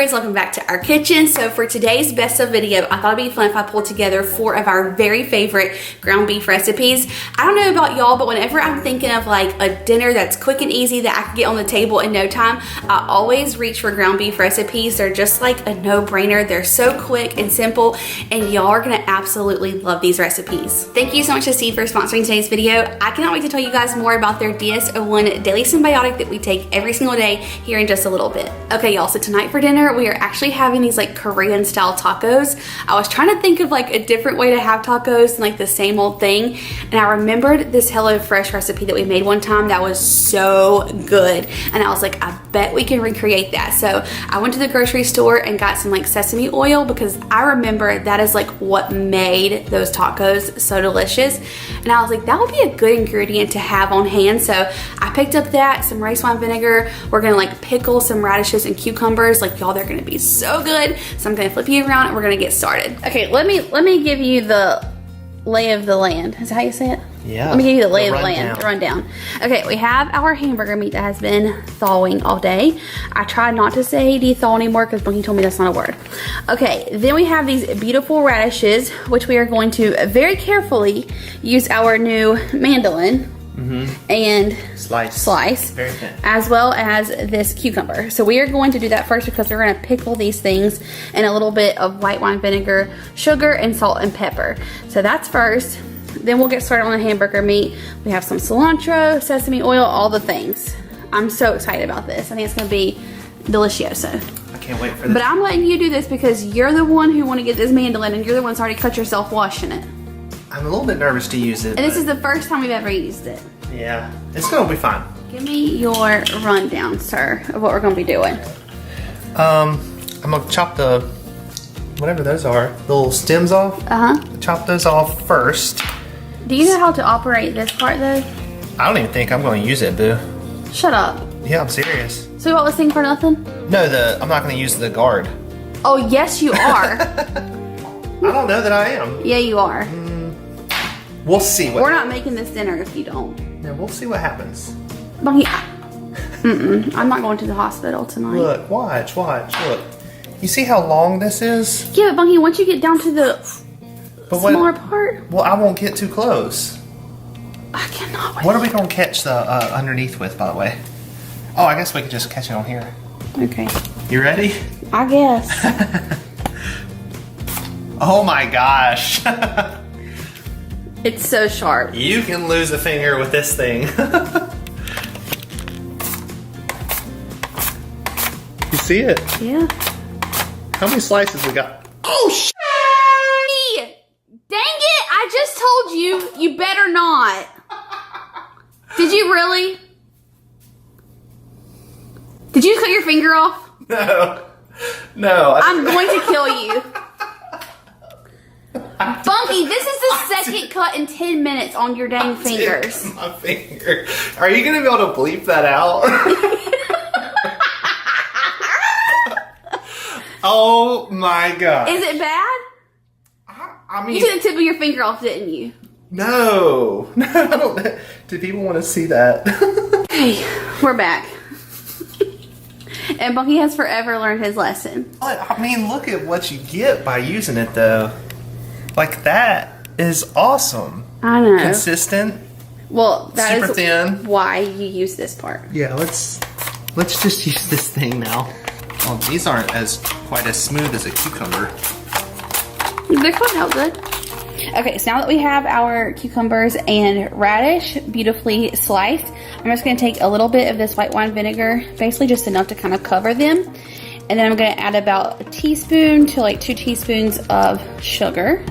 friends, welcome back to our kitchen. So for today's best of video, I thought it'd be fun if I pulled together 4 of our very favorite ground beef recipes. I don't know about y'all, but whenever I'm thinking of like a dinner that's quick and easy that I can get on the table in no time, I always reach for ground beef recipes. They're just like a no-brainer. They're so quick and simple, and y'all are gonna absolutely love these recipes. Thank you so much to Steve for sponsoring today's video. I cannot wait to tell you guys more about their DS01 daily symbiotic that we take every single day here in just a little bit. Okay, y'all, so tonight for dinner, we are actually having these like Korean style tacos. I was trying to think of like a different way to have tacos than like the same old thing. And I remembered this HelloFresh recipe that we made one time that was so good. And I was like, I bet we can recreate that. So I went to the grocery store and got some like sesame oil because I remember that is like what made those tacos so delicious. And I was like, that would be a good ingredient to have on hand. So I picked up that, some rice wine vinegar. We're gonna like pickle some radishes and cucumbers. Like y'all, they're gonna be so good. So I'm gonna flip you around and we're gonna get started. Okay, let me give you the lay of the land. Is that how you say it? Yeah. Let me give you the lay of the land, the rundown. Okay, we have our hamburger meat that has been thawing all day. I tried not to say de-thaw anymore because Bunky told me that's not a word. Okay, then we have these beautiful radishes, which we are going to very carefully use our new mandolin and slice very thin, as well as this cucumber. So we are going to do that first because we're going to pickle these things in a little bit of white wine vinegar, sugar, and salt and pepper. So that's first. Then we'll get started on the hamburger meat. We have some cilantro, sesame oil, all the things. I'm so excited about this. I think it's going to be delicioso. I can't wait for this. But I'm letting you do this because you're the one who want to get this mandolin, and you're the one that's already cut yourself washing it. I'm a little bit nervous to use it. And this is the first time we've ever used it. Yeah, it's gonna be fine. Give me your rundown, sir, of what we're gonna be doing. I'm gonna chop the, whatever those are, the little stems off. Chop those off first. Do you know how to operate this part though? I don't even think I'm gonna use it, boo. Shut up. Yeah, I'm serious. So you bought this thing for nothing? No, I'm not gonna use the guard. Oh, yes you are. I don't know that I am. Yeah, you are. We'll see what We're not making this dinner if you don't. Yeah, we'll see what happens. Bunky, I'm not going to the hospital tonight. Look, watch, look. You see how long this is? Yeah, but Bunky, once you get down to the smaller part. Well, I won't get too close. I cannot wait. What are we gonna catch the underneath with, by the way? Oh, I guess we could just catch it on here. Okay. You ready? I guess. Oh my gosh. It's so sharp. You can lose a finger with this thing. You see it? Yeah. How many slices we got? Oh, sh! Dang it! I just told you, you better not. Did you really? Did you cut your finger off? No. No. I'm going to kill you. Bunky, this is the second cut in 10 minutes on your dang fingers. My finger. Are you going to be able to bleep that out? Oh my god. Is it bad? I mean, you took the tip of your finger off, didn't you? No. No, I don't. Do people want to see that? Hey, we're back. And Bunky has forever learned his lesson. I mean, look at what you get by using it, though. Like, that is awesome. I know. Consistent. Well, that super is thin. Why you use this part. Yeah, let's just use this thing now. Oh, these aren't quite as smooth as a cucumber. They're coming out good. Okay, so now that we have our cucumbers and radish beautifully sliced, I'm just going to take a little bit of this white wine vinegar, basically just enough to kind of cover them. And then I'm going to add about a teaspoon to like 2 teaspoons of sugar.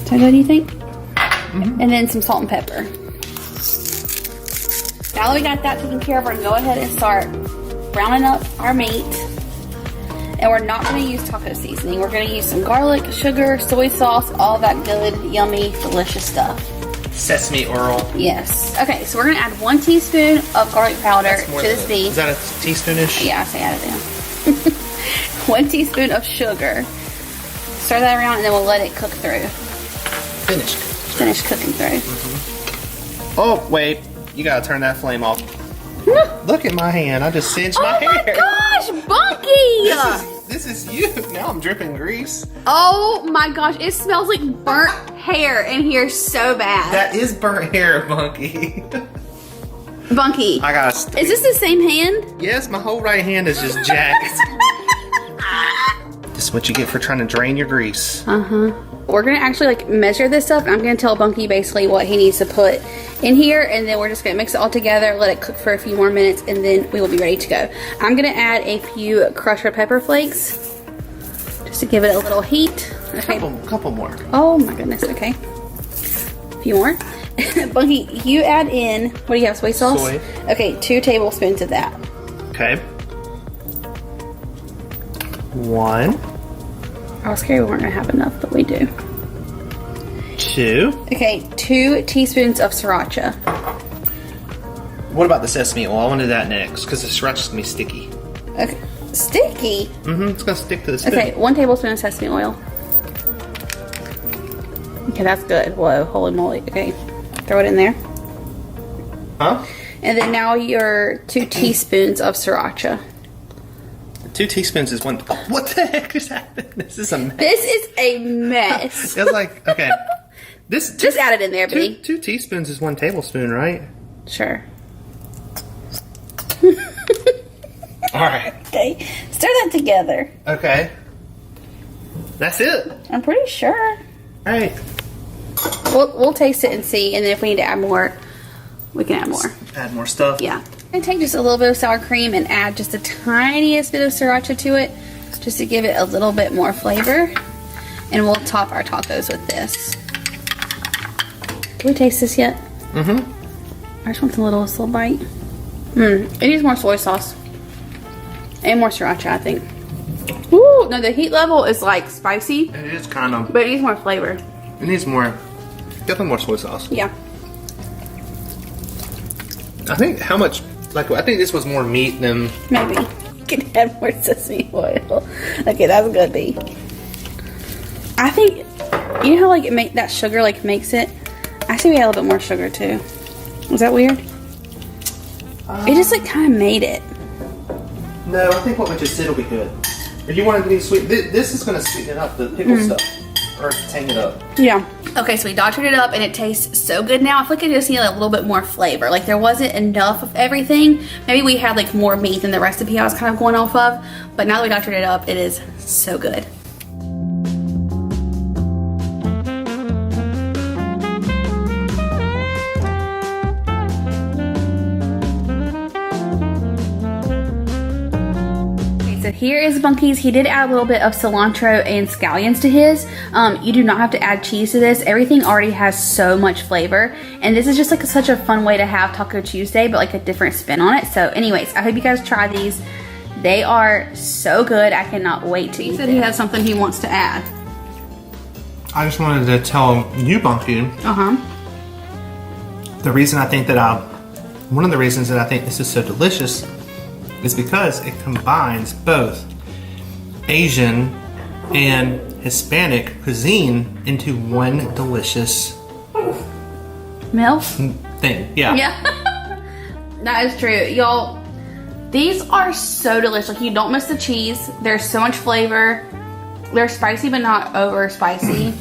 Is that good, do you think? And then some salt and pepper. Now that we got that taken care of, we're going to go ahead and start browning up our meat. And we're not going to use taco seasoning. We're going to use some garlic, sugar, soy sauce, all that good, yummy, delicious stuff. Sesame oil. Yes. Okay, so we're going to add 1 teaspoon of garlic powder to this beef. Is that a teaspoonish? Yeah, I say add it down. 1 teaspoon of sugar. Stir that around and then we'll let it cook through. Finish cooking through. Oh, wait. You gotta turn that flame off. Look at my hand. I just singed my hair. Oh my gosh, Bunky! This is you. Now I'm dripping grease. Oh my gosh, it smells like burnt hair in here so bad. That is burnt hair, Bunky. Bunky, I got. is this the same hand? Yes, my whole right hand is just jacked. This is what you get for trying to drain your grease. We're gonna actually like measure this stuff. I'm gonna tell Bunky basically what he needs to put in here, and then we're just gonna mix it all together, let it cook for a few more minutes, and then we will be ready to go. I'm gonna add a few crushed red pepper flakes just to give it a little heat. Okay. Couple more. Oh my goodness. Okay. A few more. Bunky, you add in, what do you have, soy sauce? Soy. Okay, 2 tablespoons of that. Okay. 1. I was scared we weren't gonna have enough, but we do. 2. Okay, 2 teaspoons of sriracha. What about the sesame oil? I wanted that next because the sriracha's gonna be sticky. Okay, sticky? It's gonna stick to the spoon. Okay, 1 tablespoon of sesame oil. Okay, that's good. Whoa, holy moly. Okay, throw it in there. Huh? And then now your 2 teaspoons of sriracha. 2 teaspoons is 1. Oh, what the heck just happened? This is a mess. This is a mess. It's like, okay. Just add it in there, baby. 2 teaspoons is 1 tablespoon, right? Sure. Alright. Okay, stir that together. Okay. That's it. I'm pretty sure. Alright. We'll taste it and see, and then if we need to add more, we can add more. Add more stuff. Yeah. And take just a little bit of sour cream and add just the tiniest bit of sriracha to it, just to give it a little bit more flavor. And we'll top our tacos with this. Can we taste this yet? I just want the littlest little bite. It needs more soy sauce. And more sriracha, I think. Ooh, no, the heat level is like spicy. It is kind of. But it needs more flavor. It needs more. Definitely more soy sauce. Yeah. I think how much. Like, I think this was more meat than. Maybe. You can add more sesame oil. Okay, that's good, B. I think, you know how like that sugar like makes it? I think we add a little bit more sugar too. Is that weird? It just like kind of made it. No, I think what we just did will be good. Or you wanted to be sweet. This is going to sweeten it up, the pickle stuff. Or tang it up. Yeah. Okay, so we doctored it up and it tastes so good now. I feel like it just needed a little bit more flavor. Like there wasn't enough of everything. Maybe we had like more meat than the recipe I was kind of going off of. But now that we doctored it up, it is so good. So here is Bunky's. He did add a little bit of cilantro and scallions to his. You do not have to add cheese to this. Everything already has so much flavor. And this is just like such a fun way to have Taco Tuesday, but like a different spin on it. So anyways, I hope you guys try these. They are so good. I cannot wait to eat them. He said he has something he wants to add. I just wanted to tell you, Bunky. The reason I think that one of the reasons that I think this is so delicious is because it combines both Asian and Hispanic cuisine into one delicious meal thing. Yeah. That is true, y'all. These are so delicious. Like, you don't miss the cheese. There's so much flavor. They're spicy but not over spicy.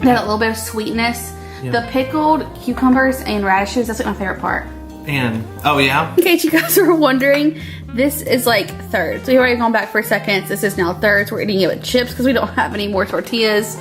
They have a little bit of sweetness. The pickled cucumbers and radishes, that's like my favorite part. And, oh yeah? In case you guys were wondering, this is like thirds. We've already gone back for seconds. This is now thirds. We're eating it with chips because we don't have any more tortillas.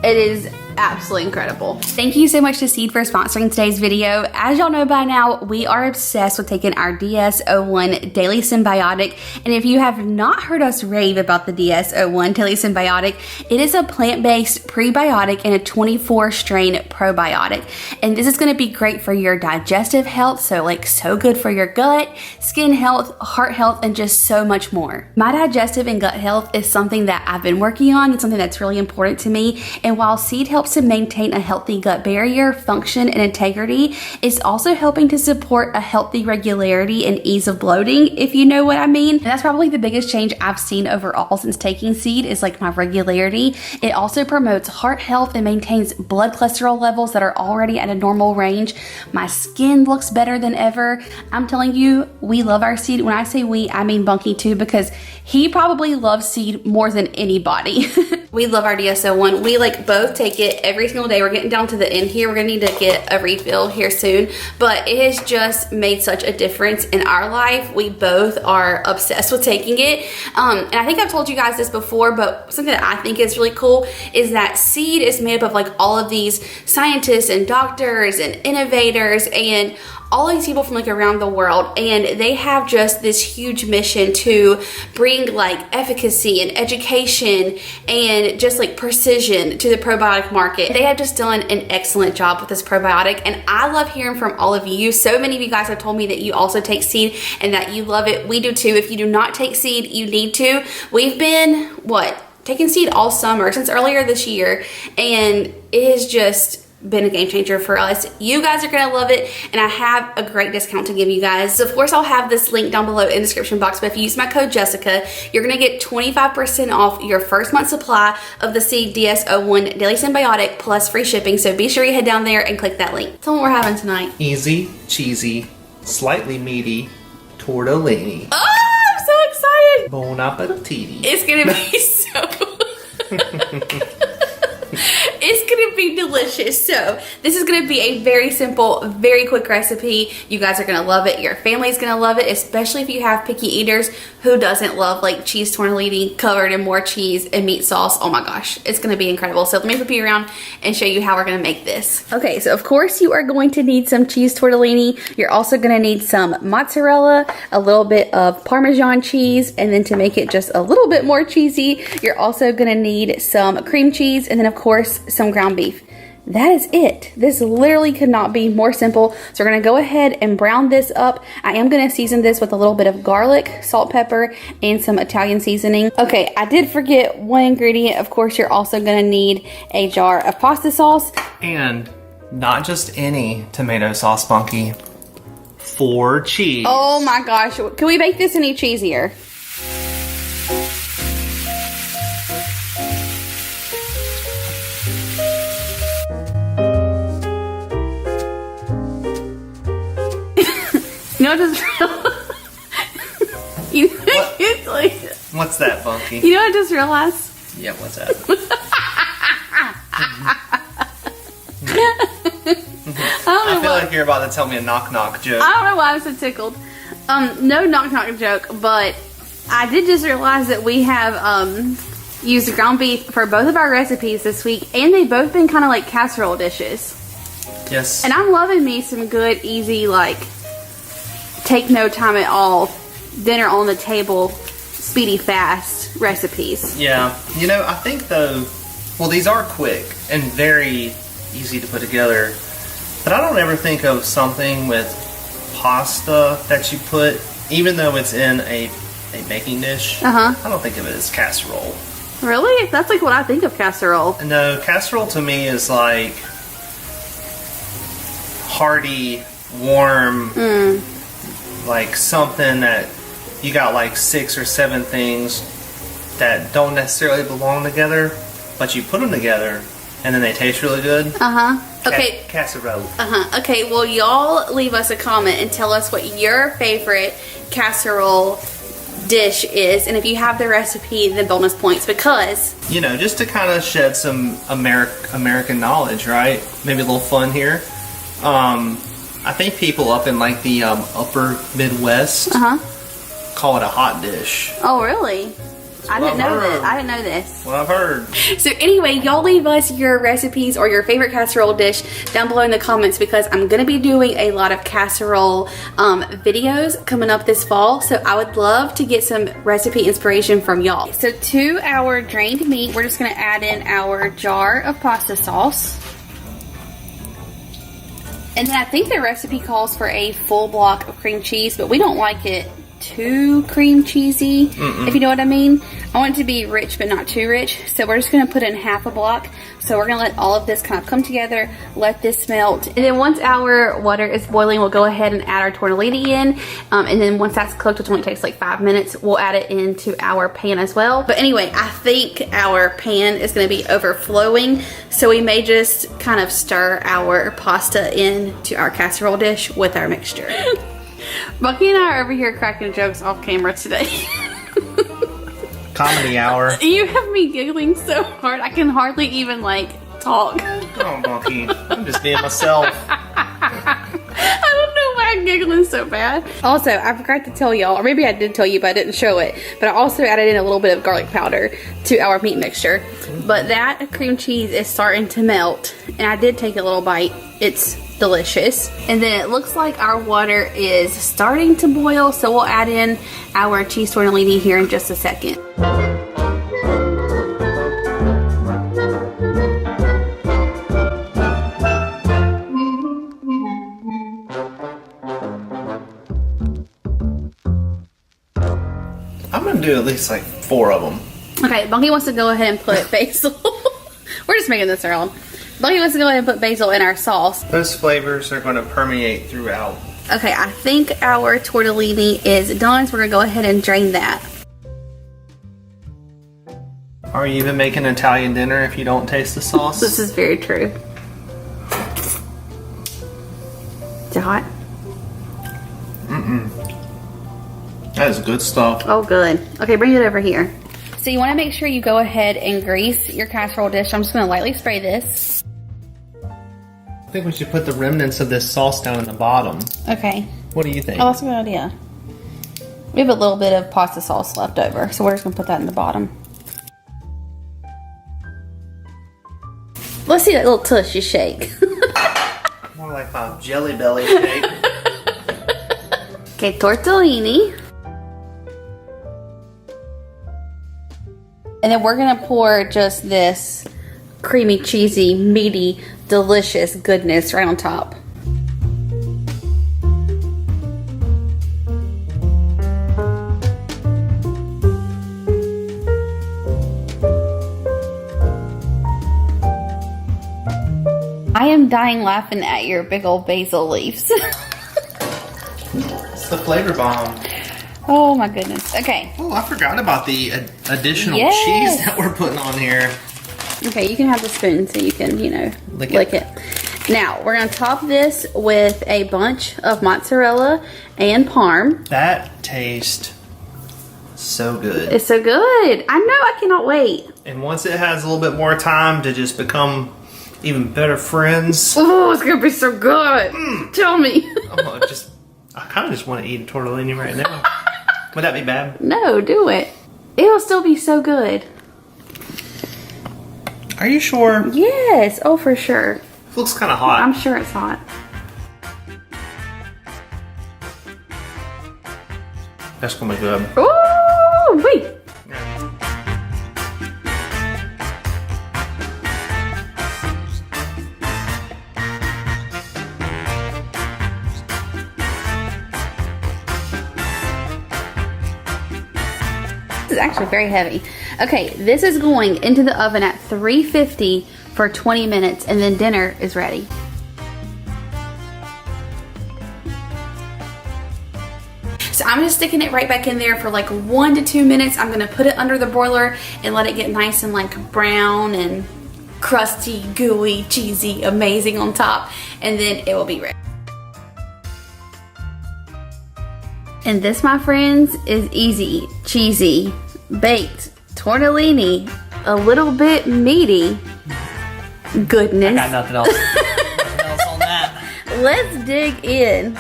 It is absolutely incredible. Thank you so much to Seed for sponsoring today's video. As y'all know by now, we are obsessed with taking our DS-01 Daily Symbiotic. And if you have not heard us rave about the DS-01 Daily Symbiotic, it is a plant-based prebiotic and a 24-strain probiotic. And this is gonna be great for your digestive health, so like so good for your gut, skin health, heart health, and just so much more. My digestive and gut health is something that I've been working on. It's something that's really important to me. And while Seed helps helps to maintain a healthy gut barrier, function, and integrity. It's also helping to support a healthy regularity and ease of bloating, if you know what I mean. And that's probably the biggest change I've seen overall since taking seed is like my regularity. It also promotes heart health and maintains blood cholesterol levels that are already at a normal range. My skin looks better than ever. I'm telling you, we love our seed. When I say we, I mean Bunky too, because he probably loves seed more than anybody. We love our DSO1. We like both take it every single day. We're getting down to the end here. We're gonna need to get a refill here soon, but it has just made such a difference in our life. We both are obsessed with taking it. And I think I've told you guys this before, but something that I think is really cool is that seed is made up of like all of these scientists and doctors and innovators and all these people from like around the world, and they have just this huge mission to bring like efficacy and education and just like precision to the probiotic market. They have just done an excellent job with this probiotic, and I love hearing from all of you. So many of you guys have told me that you also take seed and that you love it. We do too. If you do not take seed, you need to. We've been, taking seed all summer since earlier this year, and it has just been a game changer for us. You guys are gonna love it, and I have a great discount to give you guys. So of course I'll have this link down below in the description box, but if you use my code Jessica, you're gonna get 25% off your first month supply of the Seed DSO1 Daily Symbiotic plus free shipping. So be sure you head down there and click that link. Tell them what we're having tonight. Easy, cheesy, slightly meaty tortellini. Oh, I'm so excited. Bon appetit. It's gonna be so it's gonna be delicious. So this is gonna be a very simple, very quick recipe. You guys are gonna love it. Your family's gonna love it, especially if you have picky eaters. Who doesn't love like cheese tortellini covered in more cheese and meat sauce? Oh my gosh, it's gonna be incredible. So let me flip you around and show you how we're gonna make this. Okay, so of course you are going to need some cheese tortellini. You're also gonna need some mozzarella, a little bit of Parmesan cheese, and then to make it just a little bit more cheesy, you're also gonna need some cream cheese, and then of course some ground beef. That is it. This literally could not be more simple. So we're gonna go ahead and brown this up. I am gonna season this with a little bit of garlic, salt, pepper, and some Italian seasoning. Okay, I did forget one ingredient. Of course, you're also gonna need a jar of pasta sauce. And not just any tomato sauce, Bunky. 4 cheese. Oh my gosh, can we make this any cheesier? You know, just What's that, Bunky? You know, I just realized. Yeah, what's that? I feel like you're about to tell me a knock-knock joke. I don't know why I'm so tickled. No knock-knock joke, but I did just realize that we have used ground beef for both of our recipes this week, and they've both been kind of like casserole dishes. Yes. And I'm loving me some good, easy, like, take no time at all, dinner on the table, speedy, fast recipes. Yeah. You know, I think though, well, these are quick and very easy to put together, but I don't ever think of something with pasta that you put, even though it's in a baking dish, I don't think of it as casserole. Really? That's like what I think of casserole. No, casserole to me is like hearty, warm, like something that you got like 6 or 7 things that don't necessarily belong together, but you put them together and then they taste really good. Okay. Casserole. Okay, well, y'all leave us a comment and tell us what your favorite casserole dish is, and if you have the recipe, then bonus points, because, you know, just to kind of shed some American knowledge, right? Maybe a little fun here. I think people up in like the upper Midwest call it a hot dish. Oh, really? I didn't know that. I didn't know this. What I've heard. So anyway, y'all leave us your recipes or your favorite casserole dish down below in the comments, because I'm going to be doing a lot of casserole videos coming up this fall. So I would love to get some recipe inspiration from y'all. So to our drained meat, we're just going to add in our jar of pasta sauce. And then I think the recipe calls for a full block of cream cheese, but we don't like it too cream cheesy, if you know what I mean. I want it to be rich but not too rich. So we're just gonna put in half a block. So we're gonna let all of this kind of come together, let this melt. And then once our water is boiling, we'll go ahead and add our tortellini in. And then once that's cooked, which only takes like 5 minutes, we'll add it into our pan as well. But anyway, I think our pan is gonna be overflowing. So we may just kind of stir our pasta into our casserole dish with our mixture. Bucky and I are over here cracking jokes off camera today. Comedy hour. You have me giggling so hard I can hardly even like talk. Oh, Bucky, I'm just being myself. I don't know why I'm giggling so bad. Also, I forgot to tell y'all, or maybe I did tell you but I didn't show it, but I also added in a little bit of garlic powder to our meat mixture. But that cream cheese is starting to melt, and I did take a little bite. It's delicious. And then it looks like our water is starting to boil, so we'll add in our cheese tortellini here in just a second. I'm gonna do at least like 4 of them. Okay, Bunky wants to go ahead and put basil. We're just making this our own. Bunky wants to go ahead and put basil in our sauce. Those flavors are going to permeate throughout. Okay, I think our tortellini is done, so we're gonna go ahead and drain that. Are you even making Italian dinner if you don't taste the sauce? This is very true. Is it hot? That is good stuff. Oh, good. Okay, bring it over here. So you want to make sure you go ahead and grease your casserole dish. I'm just going to lightly spray this. I think we should put the remnants of this sauce down in the bottom. Okay. What do you think? Oh, that's a good idea. We have a little bit of pasta sauce left over, so we're just going to put that in the bottom. Let's see that little tush you shake. More like my jelly belly shake. Okay, tortellini. And then we're gonna pour just this creamy, cheesy, meaty, delicious goodness right on top. I am dying laughing at your big old basil leaves. It's the flavor bomb. Oh my goodness. Okay. Oh, I forgot about the additional Yes. cheese that we're putting on here. Okay, you can have the spoon so you can, you know, Lick it. Now, we're going to top this with a bunch of mozzarella and parm. That tastes so good. It's so good. I know, I cannot wait. And once it has a little bit more time to just become even better friends. Oh, it's going to be so good. Tell me. I kind of just want to eat a tortellini right now. Would that be bad? No, do it. It'll still be so good. Are you sure? Yes. Oh, for sure. It looks kind of hot. I'm sure it's hot. That's going to be good. Oh, wait. This is actually very heavy. Okay, this is going into the oven at 350 for 20 minutes and then dinner is ready. So I'm just sticking it right back in there for like 1 to 2 minutes. I'm gonna put it under the broiler and let it get nice and like brown and crusty, gooey, cheesy, amazing on top, and then it will be ready. And this, my friends, is easy, cheesy, baked tortellini, a little bit meaty goodness. I got nothing else. Nothing else on that. Let's dig in.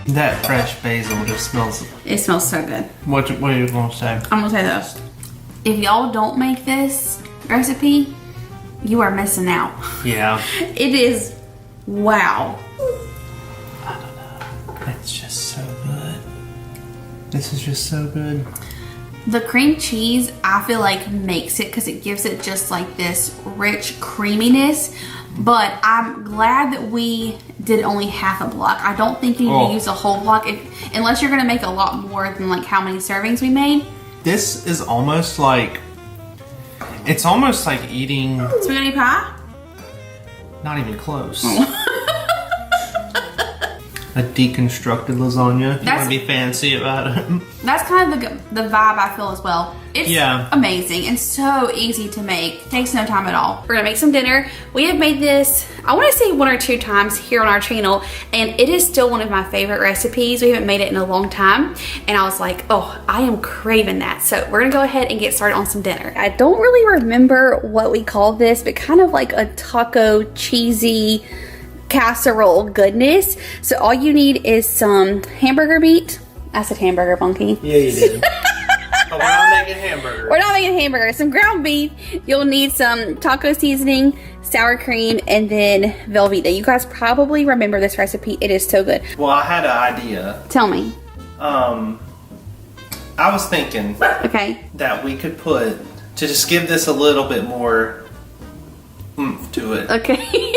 That fresh basil just smells. It smells so good. What are you going to say? I'm gonna say this. If y'all don't make this recipe, you are missing out. Yeah. It is, wow. I don't know. It's just so good. This is just so good. The cream cheese, I feel like makes it because it gives it just like this rich creaminess. But I'm glad that we did only half a block. I don't think you need to use a whole block unless you're going to make a lot more than like how many servings we made. This is almost like, it's almost like eating... Spaghetti pie? Not even close. A deconstructed lasagna. You want to be fancy about it. That's kind of the vibe I feel as well. It's amazing and so easy to make. It takes no time at all. We're gonna make some dinner. We have made this, I want to say 1 or 2 times here on our channel, and it is still one of my favorite recipes. We haven't made it in a long time, and I was like, oh, I am craving that. So we're gonna go ahead and get started on some dinner. I don't really remember what we called this, but kind of like a taco cheesy casserole goodness. So all you need is some hamburger meat. I said hamburger, Bunky. Yeah, you did. But we're not making hamburger. We're not making hamburger. Some ground beef. You'll need some taco seasoning, sour cream, and then Velveeta. You guys probably remember this recipe. It is so good. Well, I had an idea. Tell me. I was thinking that we could put, to just give this a little bit more oomph to it. Okay.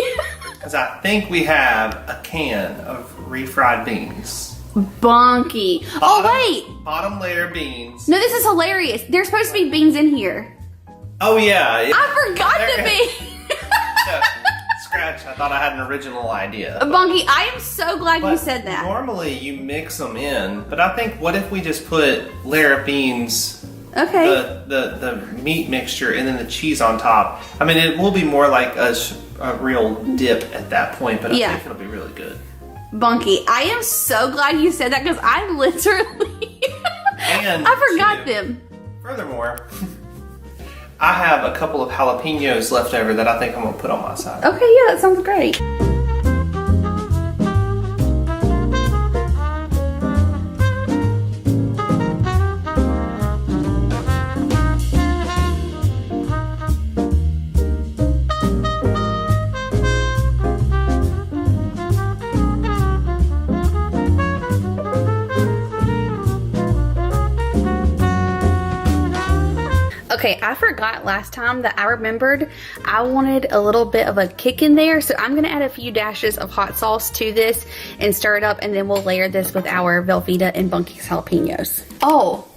Because I think we have a can of refried beans. Bunky. Oh, wait. Bottom layer beans. No, this is hilarious. There's supposed to be beans in here. Oh, yeah. I forgot the beans. Scratch. I thought I had an original idea. Bunky, I am so glad you said that. Normally, you mix them in. But I think, what if we just put layer of beans... Okay. The meat mixture and then the cheese on top. I mean, it will be more like a real dip at that point, but I think it'll be really good. Bunky, I am so glad you said that because I literally I forgot them. Furthermore, I have a couple of jalapenos left over that I think I'm gonna put on my side. Okay, yeah, that sounds great. Okay, I forgot last time that I remembered I wanted a little bit of a kick in there, so I'm gonna add a few dashes of hot sauce to this and stir it up, and then we'll layer this with our Velveeta and Bunky's jalapenos. Oh,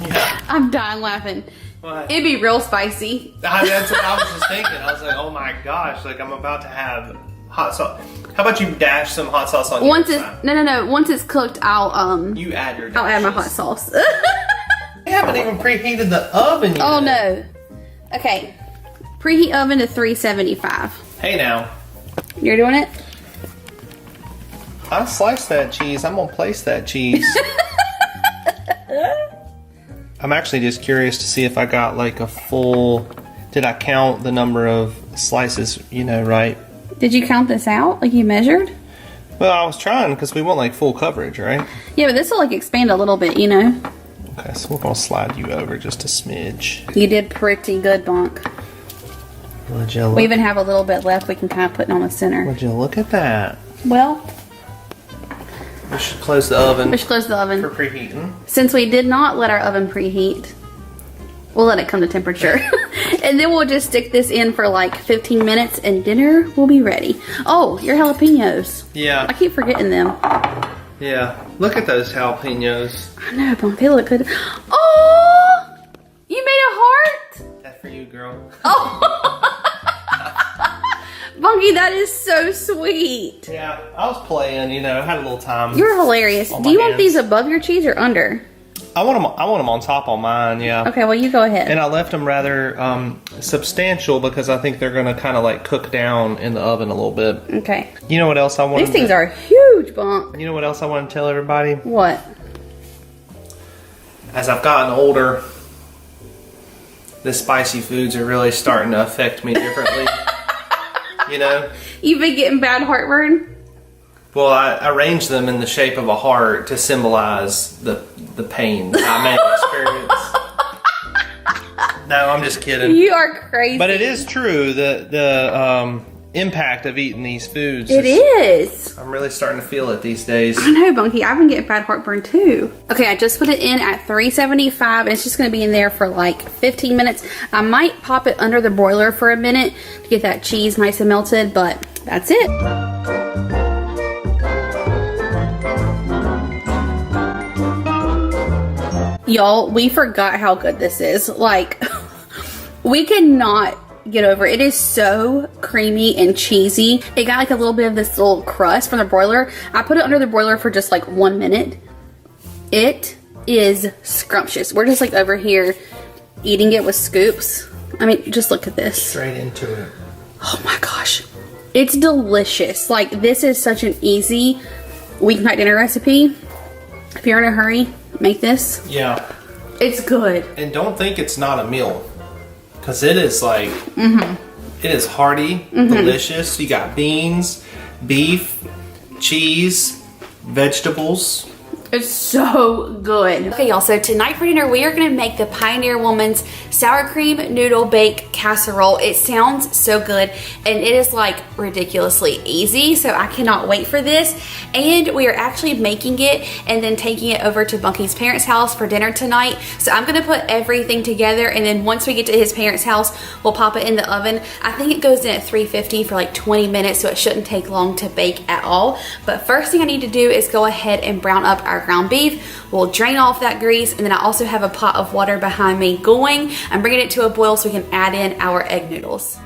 yeah. I'm dying laughing. What? It'd be real spicy. That's what I was just thinking. I was like, oh my gosh, like I'm about to have hot sauce. How about you dash some hot sauce on your side? No. Once it's cooked, I'll you add your dashes. I'll add my hot sauce. We haven't even preheated the oven yet. Oh no. Okay. Preheat oven to 375. Hey now. You're doing it? I sliced that cheese. I'm gonna place that cheese. I'm actually just curious to see if I got like a full, did I count the number of slices, right? Did you count this out? Like you measured? Well, I was trying because we want like full coverage, right? Yeah, but this will like expand a little bit, Okay, so we're gonna slide you over just a smidge. You did pretty good, Bonk. We even have a little bit left we can kind of put on the center. Would you look at that? Well, we should close the oven. We should close the oven. For preheating. Since we did not let our oven preheat, we'll let it come to temperature. And then we'll just stick this in for like 15 minutes and dinner will be ready. Oh, your jalapenos. Yeah. I keep forgetting them. Yeah, look at those jalapenos. I know, but they look good. Oh, you made a heart? That's for you, girl. Oh, Bunky, that is so sweet. Yeah, I was playing, I had a little time. You're hilarious. Do you want these above your cheese or under? I want them on top on mine, yeah. Okay, well you go ahead. And I left them rather substantial because I think they're going to kind of like cook down in the oven a little bit. Okay. You know what else I want? These things are huge, Bump. You know what else I want to tell everybody? What? As I've gotten older, the spicy foods are really starting to affect me differently. You've been getting bad heartburn? Well, I arranged them in the shape of a heart to symbolize the pain I may experience. No, I'm just kidding. You are crazy. But it is true, the impact of eating these foods. It is. I'm really starting to feel it these days. I know, Bunky. I've been getting bad heartburn too. Okay, I just put it in at 375 and it's just going to be in there for like 15 minutes. I might pop it under the broiler for a minute to get that cheese nice and melted, but that's it. Y'all, we forgot how good this is. Like, we cannot get over it. It is so creamy and cheesy. It got like a little bit of this little crust from the broiler. I put it under the broiler for just like 1 minute. It is scrumptious. We're just like over here eating it with scoops. I mean, just look at this. Straight into it. Oh my gosh. It's delicious. Like, this is such an easy weeknight dinner recipe. If you're in a hurry, make this. Yeah. It's good. And don't think it's not a meal. Because it is like, it is hearty, delicious. You got beans, beef, cheese, vegetables. It's so good. Okay, y'all, so tonight for dinner, we are gonna make the Pioneer Woman's sour cream noodle bake casserole. It sounds so good, and it is like ridiculously easy, so I cannot wait for this. And we are actually making it and then taking it over to Bunky's parents' house for dinner tonight. So I'm gonna put everything together, and then once we get to his parents' house, we'll pop it in the oven. I think it goes in at 350 for like 20 minutes, so it shouldn't take long to bake at all. But first thing I need to do is go ahead and brown up our ground beef. We'll drain off that grease, and then I also have a pot of water behind me going. I'm bringing it to a boil so we can add in our egg noodles.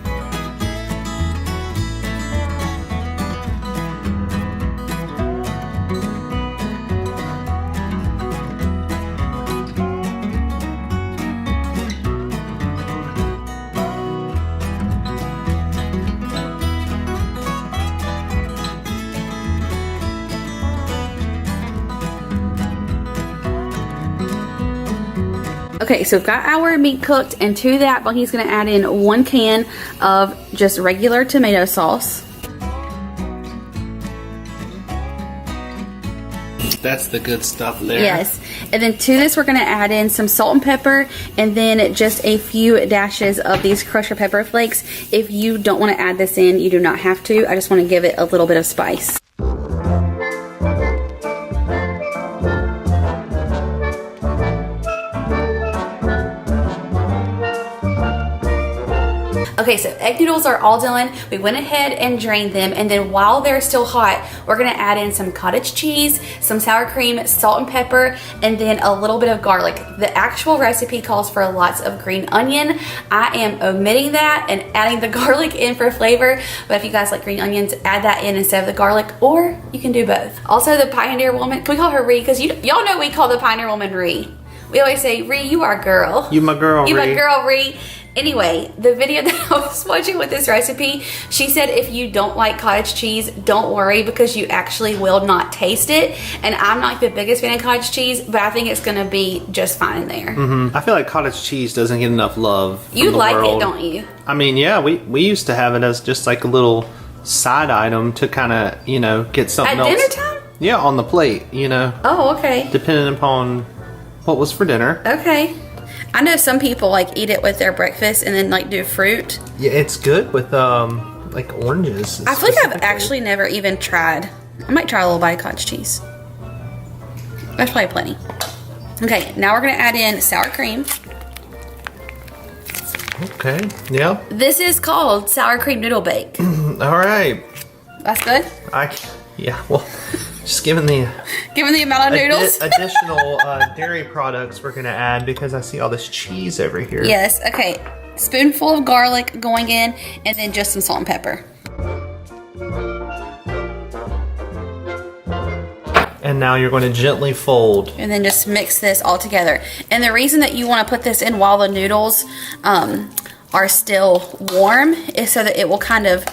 Okay, so we've got our meat cooked, and to that, Bunky's gonna add in 1 can of just regular tomato sauce. That's the good stuff there. Yes, and then to this, we're gonna add in some salt and pepper, and then just a few dashes of these crushed pepper flakes. If you don't wanna add this in, you do not have to. I just wanna give it a little bit of spice. Okay, so egg noodles are all done. We went ahead and drained them, and then while they're still hot, we're gonna add in some cottage cheese, some sour cream, salt and pepper, and then a little bit of garlic. The actual recipe calls for lots of green onion. I am omitting that and adding the garlic in for flavor, but if you guys like green onions, add that in instead of the garlic, or you can do both. Also, the Pioneer Woman, can we call her Ree? Because y'all know we call the Pioneer Woman Ree. We always say, Ree, you our girl. You my girl, Ree. You my girl, Ree. Anyway, the video that I was watching with this recipe, she said if you don't like cottage cheese, don't worry, because you actually will not taste it. And I'm not the biggest fan of cottage cheese, but I think it's gonna be just fine in there. I feel like cottage cheese doesn't get enough love. You like it, don't you? I mean, yeah, we used to have it as just like a little side item to kind of, you know, get something else. At dinner time? Yeah, on the plate, you know. Oh, okay. Depending upon what was for dinner. Okay. I know some people like eat it with their breakfast and then like do fruit. Yeah, it's good with like oranges. I feel like I've actually never even tried. I might try a little bite of cottage cheese. That's probably plenty. Okay, now we're gonna add in sour cream. Okay, yeah. This is called sour cream noodle bake. All right. That's good? Yeah, well, just given the amount of noodles. Additional dairy products we're gonna add, because I see all this cheese over here. Yes, okay. Spoonful of garlic going in, and then just some salt and pepper. And now you're going to gently fold. And then just mix this all together. And the reason that you want to put this in while the noodles are still warm is so that it will kind of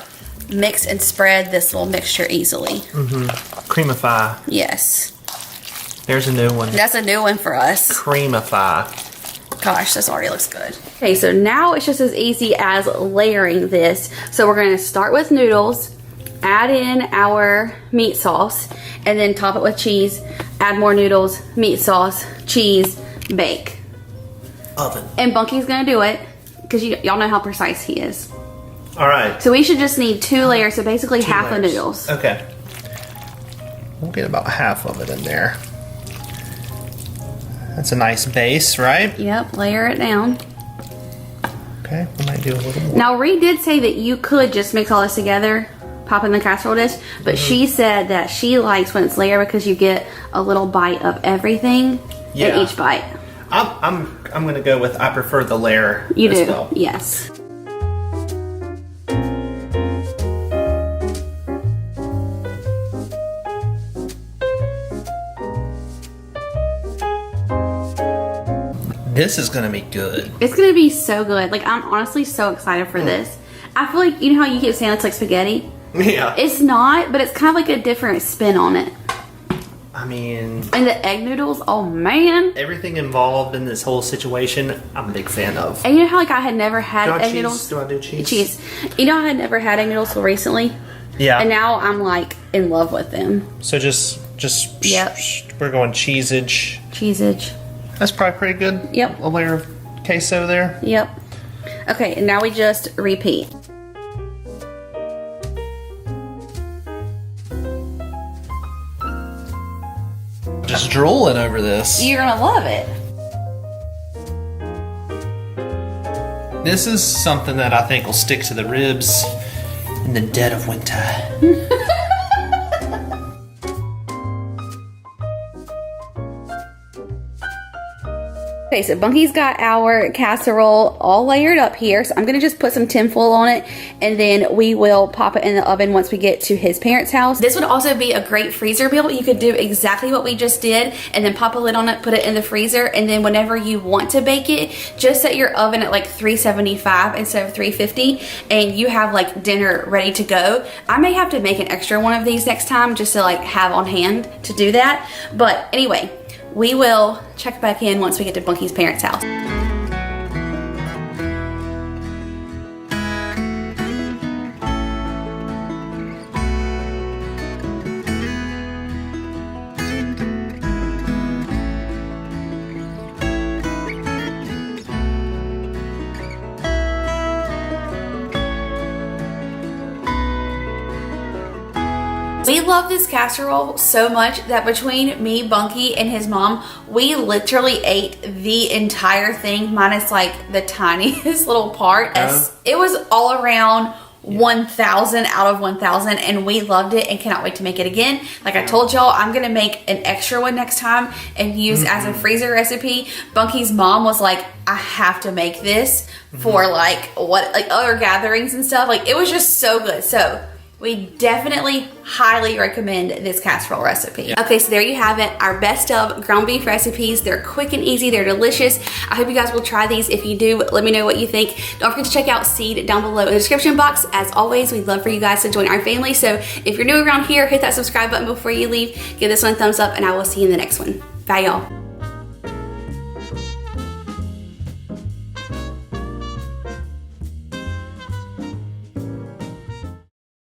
mix and spread this little mixture easily. Creamify. Yes. There's a new one. That's a new one for us. Creamify. Gosh, this already looks good. Okay, so now it's just as easy as layering this. So we're going to start with noodles, add in our meat sauce, and then top it with cheese, add more noodles, meat sauce, cheese, bake. oven. And Bunky's gonna do it because y'all know how precise he is. All right. So we should just need 2 layers, so basically half layers. of noodles. Okay. We'll get about half of it in there. That's a nice base, right? Yep, layer it down. Okay, we might do a little more. Now, Reed did say that you could just mix all this together, pop in the casserole dish, but she said that she likes when it's layered because you get a little bite of everything in each bite. I'm gonna go with I prefer the layer You as do, well. yes. This is gonna be good. It's gonna be so good. Like, I'm honestly so excited for this. I feel like, you know how you keep saying it's like spaghetti? Yeah. It's not, but it's kind of like a different spin on it. I mean, And the egg noodles, oh man. everything involved in this whole situation, I'm a big fan of. And you know how like I had never had Do I egg cheese? noodles? Do I do cheese? Cheese. You know I had never had egg noodles till recently? Yeah. And now I'm like in love with them. So just Yep. we're going cheesage. Cheesage. That's probably pretty good. Yep. A layer of queso there. Yep. Okay, and now we just repeat. Just drooling over this. You're gonna love it. This is something that I think will stick to the ribs in the dead of winter. Okay, so Bunky's got our casserole all layered up here. So I'm gonna just put some tinfoil on it and then we will pop it in the oven once we get to his parents' house. This would also be a great freezer meal. You could do exactly what we just did and then pop a lid on it, put it in the freezer, and then whenever you want to bake it, just set your oven at like 375 instead of 350 and you have like dinner ready to go. I may have to make an extra one of these next time just to like have on hand to do that. But anyway, we will check back in once we get to Bunky's parents' house. We love this casserole so much that between me, Bunky, and his mom, we literally ate the entire thing, minus like the tiniest little part. It was all around 1,000 out of 1,000 and we loved it and cannot wait to make it again. Like I told y'all, I'm gonna make an extra one next time and use as a freezer recipe. Bunky's mom was like, I have to make this for like other gatherings and stuff. Like it was just so good. So we definitely highly recommend this casserole recipe. Okay, so there you have it, our best of ground beef recipes. They're quick and easy, they're delicious. I hope you guys will try these. If you do, let me know what you think. Don't forget to check out Seed down below in the description box. As always, we'd love for you guys to join our family. So if you're new around here, hit that subscribe button before you leave. Give this one a thumbs up and I will see you in the next one. Bye y'all.